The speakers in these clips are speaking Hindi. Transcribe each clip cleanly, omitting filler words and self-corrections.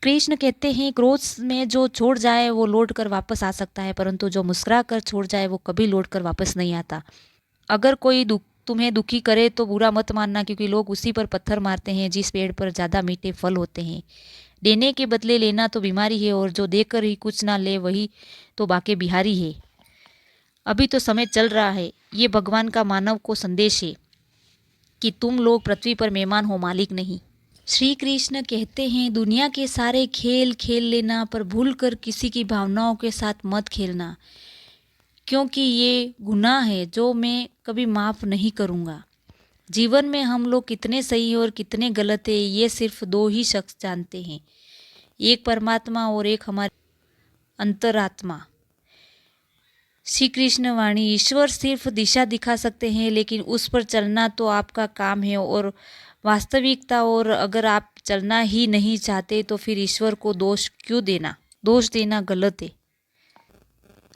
कृष्ण कहते हैं क्रोध में जो छोड़ जाए वो लौट कर वापस आ सकता है, परंतु जो मुस्कुरा कर छोड़ जाए वो कभी लौट कर वापस नहीं आता। अगर कोई तुम्हें दुखी करे तो बुरा मत मानना, क्योंकि लोग उसी पर पत्थर मारते हैं जिस पेड़ पर ज़्यादा मीठे फल होते हैं। देने के बदले लेना तो बीमारी है, और जो देकर ही कुछ ना ले वही तो बाके बिहारी है। अभी तो समय चल रहा है। ये भगवान का मानव को संदेश है कि तुम लोग पृथ्वी पर मेहमान हो, मालिक नहीं। श्री कृष्ण कहते हैं दुनिया के सारे खेल खेल लेना, पर भूल कर किसी की भावनाओं के साथ मत खेलना, क्योंकि ये गुनाह है जो मैं कभी माफ़ नहीं करूँगा। जीवन में हम लोग कितने सही और कितने गलत है ये सिर्फ दो ही शख्स जानते हैं, एक परमात्मा और एक हमारी अंतरात्मा। श्री कृष्ण वाणी। ईश्वर सिर्फ दिशा दिखा सकते हैं, लेकिन उस पर चलना तो आपका काम है और वास्तविकता। और अगर आप चलना ही नहीं चाहते तो फिर ईश्वर को दोष क्यों देना? दोष देना गलत है।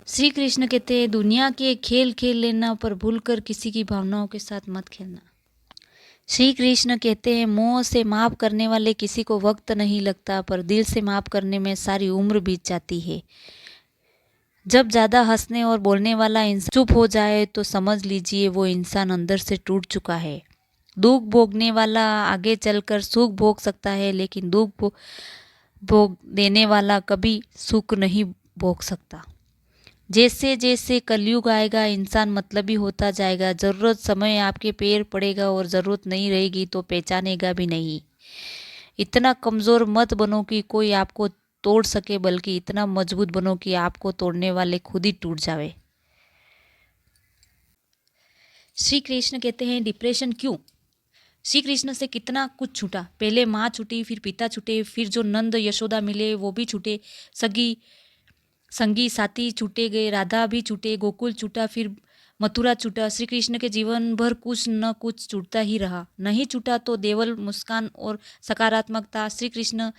श्री कृष्ण कहते हैं दुनिया के खेल खेल लेना, पर भूलकर किसी की भावनाओं के साथ मत खेलना। श्री कृष्ण कहते हैं मोह से माफ़ करने वाले किसी को वक्त नहीं लगता, पर दिल से माफ़ करने में सारी उम्र बीत जाती है। जब ज़्यादा हंसने और बोलने वाला इंसान चुप हो जाए तो समझ लीजिए वो इंसान अंदर से टूट चुका है। दुख भोगने वाला आगे चलकर सुख भोग सकता है, लेकिन दुख भोग देने वाला कभी सुख नहीं भोग सकता। जैसे जैसे कलयुग आएगा इंसान मतलबी होता जाएगा। ज़रूरत समय आपके पैर पड़ेगा और ज़रूरत नहीं रहेगी तो पहचानेगा भी नहीं। इतना कमज़ोर मत बनो कि कोई आपको तोड़ सके, बल्कि इतना मजबूत बनो कि आपको तोड़ने वाले खुद ही टूट जावे। श्री कृष्ण कहते हैं डिप्रेशन क्यों? श्री कृष्ण से कितना कुछ छूटा। पहले माँ छूटी, फिर पिता छूटे, फिर जो नंद यशोदा मिले वो भी छूटे, संगी साथी छूटे गए, राधा भी छूटे, गोकुल छूटा, फिर मथुरा छूटा। श्री कृष्ण के जीवन भर कुछ न कुछ छूटता ही रहा। नहीं छूटा तो देवल मुस्कान और सकारात्मकता। श्री कृष्ण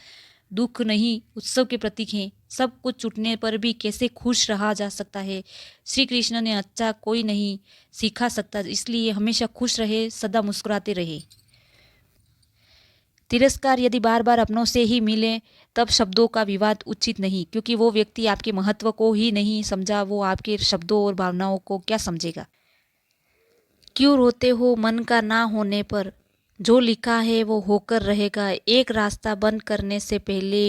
दुख नहीं उत्सव के प्रतीक हैं। सब कुछ छूटने पर भी कैसे खुश रहा जा सकता है? श्री कृष्ण ने अच्छा कोई नहीं सिखा सकता, इसलिए हमेशा खुश रहे, सदा मुस्कुराते रहे। तिरस्कार यदि बार बार अपनों से ही मिले तब शब्दों का विवाद उचित नहीं, क्योंकि वो व्यक्ति आपके महत्व को ही नहीं समझा, वो आपके शब्दों और भावनाओं को क्या समझेगा। क्यों रोते हो मन का ना होने पर? जो लिखा है वो होकर रहेगा। एक रास्ता बंद करने से पहले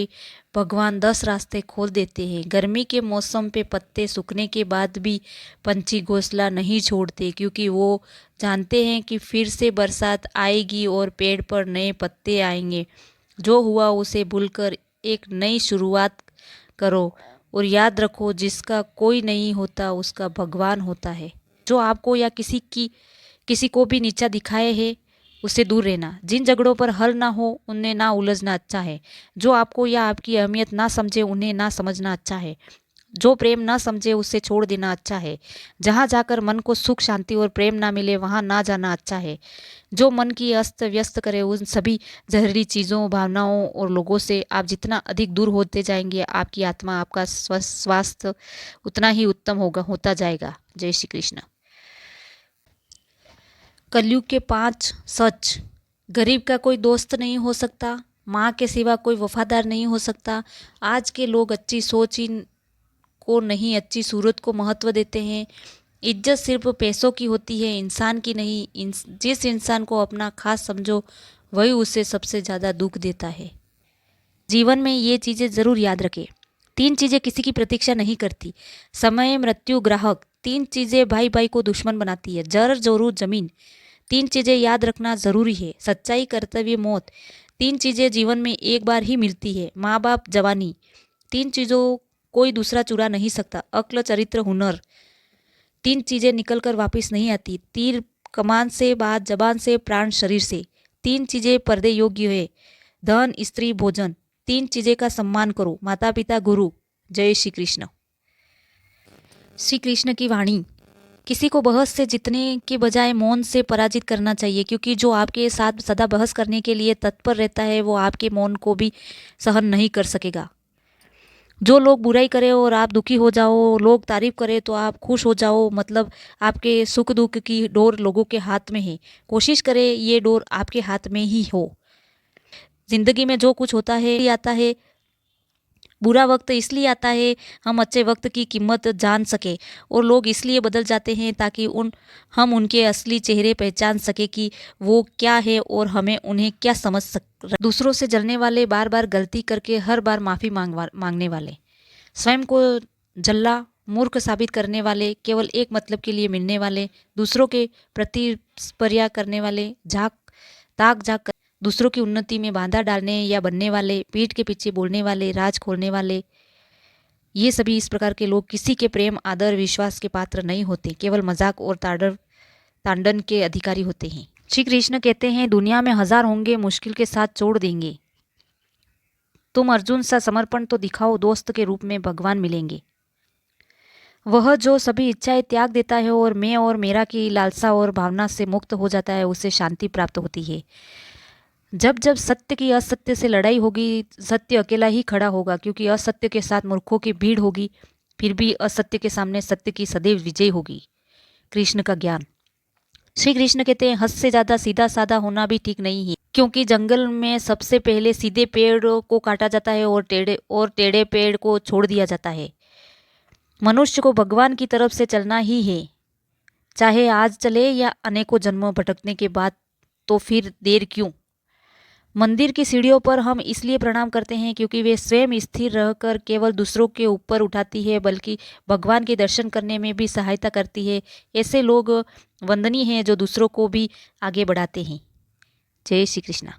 भगवान 10 रास्ते खोल देते हैं। गर्मी के मौसम पे पत्ते सूखने के बाद भी पंछी घोंसला नहीं छोड़ते, क्योंकि वो जानते हैं कि फिर से बरसात आएगी और पेड़ पर नए पत्ते आएंगे। जो हुआ उसे भूलकर एक नई शुरुआत करो, और याद रखो जिसका कोई नहीं होता उसका भगवान होता है। जो आपको या किसी को भी नीचा दिखाए है उससे दूर रहना। जिन झगड़ों पर हल ना हो उनमें ना उलझना अच्छा है। जो आपको या आपकी अहमियत ना समझे उन्हें ना समझना अच्छा है। जो प्रेम ना समझे उससे छोड़ देना अच्छा है। जहाँ जाकर मन को सुख शांति और प्रेम ना मिले वहाँ ना जाना अच्छा है। जो मन की अस्त व्यस्त करे उन सभी जहरीली चीज़ों, भावनाओं और लोगों से आप जितना अधिक दूर होते जाएंगे, आपकी आत्मा, आपका स्वास्थ्य उतना ही उत्तम होता जाएगा। जय श्री कृष्ण। कलयुग के 5 सच। गरीब का कोई दोस्त नहीं हो सकता, माँ के सिवा कोई वफादार नहीं हो सकता। आज के लोग अच्छी सोच को नहीं, अच्छी सूरत को महत्व देते हैं। इज्जत सिर्फ पैसों की होती है, इंसान की नहीं। जिस इंसान को अपना खास समझो वही उसे सबसे ज़्यादा दुख देता है। जीवन में ये चीज़ें ज़रूर याद रखें। 3 चीज़ें किसी की प्रतीक्षा नहीं करती। समय, मृत्यु, ग्राहक। 3 चीज़ें भाई भाई को दुश्मन बनाती है। जर जोरू जमीन। 3 चीज़ें याद रखना ज़रूरी है। सच्चाई, कर्तव्य, मौत। 3 चीज़ें जीवन में एक बार ही मिलती है। माँ बाप, जवानी। 3 चीज़ों कोई दूसरा चुरा नहीं सकता। अक्ल, चरित्र, हुनर। 3 चीज़ें निकल कर वापस नहीं आती। तीर कमान से, बात जबान से, प्राण शरीर से। 3 चीज़ें पर्दे योग्य है। धन, स्त्री, भोजन। 3 चीज़ें का सम्मान करो। माता पिता, गुरु। जय श्री कृष्ण। श्री कृष्ण की वाणी। किसी को बहस से जीतने के बजाय मौन से पराजित करना चाहिए, क्योंकि जो आपके साथ सदा बहस करने के लिए तत्पर रहता है वो आपके मौन को भी सहन नहीं कर सकेगा। जो लोग बुराई करे और आप दुखी हो जाओ, लोग तारीफ करे तो आप खुश हो जाओ, मतलब आपके सुख दुख की डोर लोगों के हाथ में है। कोशिश करें ये डोर आपके हाथ में ही हो। जिंदगी में जो कुछ होता है आता है बुरा वक्त इसलिए आता है हम अच्छे वक्त की कीमत जान सके, और लोग इसलिए बदल जाते हैं ताकि हम उनके असली चेहरे पहचान सके कि वो क्या है और हमें उन्हें क्या समझ दूसरों से जलने वाले, बार बार गलती करके हर बार माफ़ी मांगने वाले, स्वयं को जल्ला मूर्ख साबित करने वाले, केवल एक मतलब के लिए मिलने वाले, दूसरों के प्रतिस्पर्धा करने वाले, ताक झाक कर दूसरों की उन्नति में बाधा डालने या बनने वाले, पीठ के पीछे बोलने वाले, राज खोलने वाले, ये सभी इस प्रकार के लोग किसी के प्रेम, आदर, विश्वास के पात्र नहीं होते, केवल मजाक और तांडन के अधिकारी होते हैं। श्री कृष्ण कहते हैं, दुनिया में 1000 होंगे, मुश्किल के साथ छोड़ देंगे। तुम अर्जुन सा समर्पण तो दिखाओ, दोस्त के रूप में भगवान मिलेंगे। वह जो सभी इच्छाएं त्याग देता है और मैं और मेरा की लालसा और भावना से मुक्त हो जाता है, उसे शांति प्राप्त होती है। जब जब सत्य की असत्य से लड़ाई होगी, सत्य अकेला ही खड़ा होगा, क्योंकि असत्य के साथ मूर्खों की भीड़ होगी, फिर भी असत्य के सामने सत्य की सदैव विजय होगी। कृष्ण का ज्ञान। श्री कृष्ण कहते हैं, हद से ज़्यादा सीधा साधा होना भी ठीक नहीं है, क्योंकि जंगल में सबसे पहले सीधे पेड़ को काटा जाता है और टेढ़े पेड़ को छोड़ दिया जाता है। मनुष्य को भगवान की तरफ से चलना ही है, चाहे आज चले या अनेकों जन्मों भटकने के बाद, तो फिर देर क्यों। मंदिर की सीढ़ियों पर हम इसलिए प्रणाम करते हैं क्योंकि वे स्वयं स्थिर रहकर केवल दूसरों के ऊपर उठाती है, बल्कि भगवान के दर्शन करने में भी सहायता करती है। ऐसे लोग वंदनीय हैं जो दूसरों को भी आगे बढ़ाते हैं। जय श्री कृष्णा।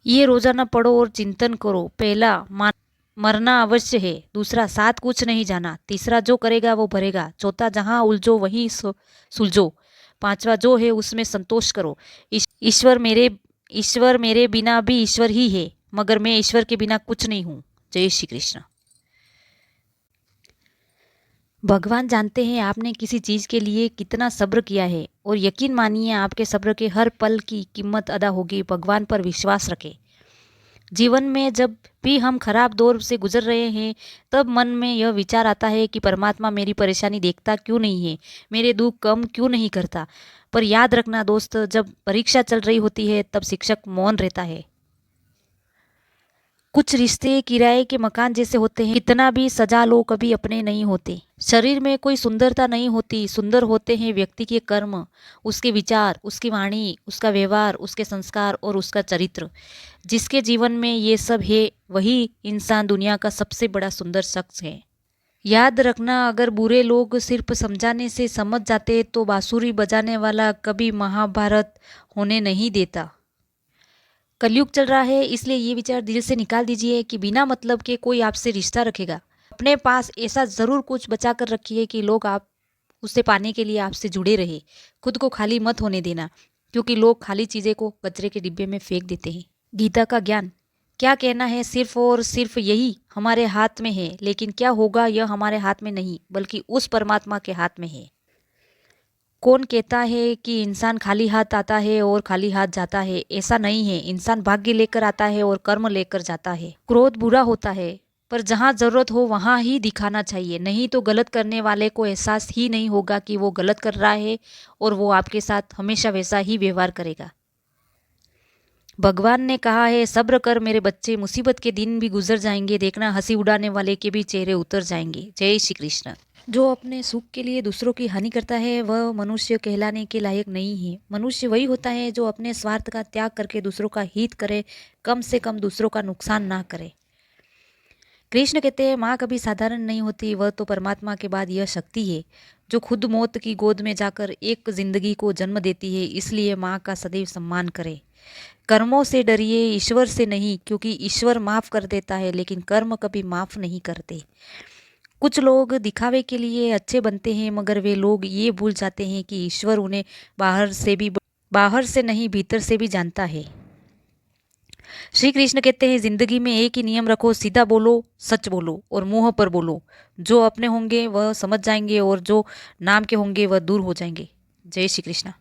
ये रोजाना पढ़ो और चिंतन करो। पहला, मरना अवश्य है। दूसरा, साथ कुछ नहीं जाना। तीसरा, जो करेगा वो भरेगा। चौथा, जहाँ उलझो वहीं सुलझो। पांचवा, जो है उसमें संतोष करो। ईश्वर मेरे बिना भी ईश्वर ही है, मगर मैं ईश्वर के बिना कुछ नहीं हूँ। जय श्री कृष्ण। भगवान जानते हैं आपने किसी चीज़ के लिए कितना सब्र किया है, और यकीन मानिए आपके सब्र के हर पल की कीमत अदा होगी। भगवान पर विश्वास रखें। जीवन में जब भी हम खराब दौर से गुजर रहे हैं, तब मन में यह विचार आता है कि परमात्मा मेरी परेशानी देखता क्यों नहीं है, मेरे दुख कम क्यों नहीं करता। पर याद रखना दोस्त, जब परीक्षा चल रही होती है तब शिक्षक मौन रहता है। कुछ रिश्ते किराए के मकान जैसे होते हैं, कितना भी सजा लो कभी अपने नहीं होते। शरीर में कोई सुंदरता नहीं होती, सुंदर होते हैं व्यक्ति के कर्म, उसके विचार, उसकी वाणी, उसका व्यवहार, उसके संस्कार और उसका चरित्र। जिसके जीवन में ये सब है, वही इंसान दुनिया का सबसे बड़ा सुंदर शख्स है। याद रखना, अगर बुरे लोग सिर्फ समझाने से समझ जाते तो बांसुरी बजाने वाला कभी महाभारत होने नहीं देता। कलयुग चल रहा है, इसलिए ये विचार दिल से निकाल दीजिए कि बिना मतलब के कोई आपसे रिश्ता रखेगा। अपने पास ऐसा ज़रूर कुछ बचा कर रखिए कि लोग आप उसे पाने के लिए आपसे जुड़े रहे। खुद को खाली मत होने देना, क्योंकि लोग खाली चीज़ें को कचरे के डिब्बे में फेंक देते हैं। गीता का ज्ञान। क्या कहना है, सिर्फ और सिर्फ यही हमारे हाथ में है, लेकिन क्या होगा यह हमारे हाथ में नहीं, बल्कि उस परमात्मा के हाथ में है। कौन कहता है कि इंसान खाली हाथ आता है और खाली हाथ जाता है? ऐसा नहीं है। इंसान भाग्य लेकर आता है और कर्म लेकर जाता है। क्रोध बुरा होता है, पर जहाँ जरूरत हो वहाँ ही दिखाना चाहिए, नहीं तो गलत करने वाले को एहसास ही नहीं होगा कि वो गलत कर रहा है, और वो आपके साथ हमेशा वैसा ही व्यवहार करेगा। भगवान ने कहा है, सब्र कर मेरे बच्चे, मुसीबत के दिन भी गुजर जाएंगे, देखना हंसी उड़ाने वाले के भी चेहरे उतर जाएंगे। जय श्री कृष्ण। जो अपने सुख के लिए दूसरों की हानि करता है वह मनुष्य कहलाने के लायक नहीं है। मनुष्य वही होता है जो अपने स्वार्थ का त्याग करके दूसरों का हित करे, कम से कम दूसरों का नुकसान ना करे। कृष्ण कहते हैं, माँ कभी साधारण नहीं होती, वह तो परमात्मा के बाद यह शक्ति है जो खुद मौत की गोद में जाकर एक जिंदगी को जन्म देती है। इसलिए माँ का सदैव सम्मान करें। कर्मों से डरिए, ईश्वर से नहीं, क्योंकि ईश्वर माफ़ कर देता है, लेकिन कर्म कभी माफ़ नहीं करते। कुछ लोग दिखावे के लिए अच्छे बनते हैं, मगर वे लोग ये भूल जाते हैं कि ईश्वर उन्हें बाहर से नहीं भीतर से भी जानता है। श्री कृष्ण कहते हैं, जिंदगी में एक ही नियम रखो, सीधा बोलो, सच बोलो और मुंह पर बोलो। जो अपने होंगे वह समझ जाएंगे और जो नाम के होंगे वह दूर हो जाएंगे। जय श्री कृष्ण।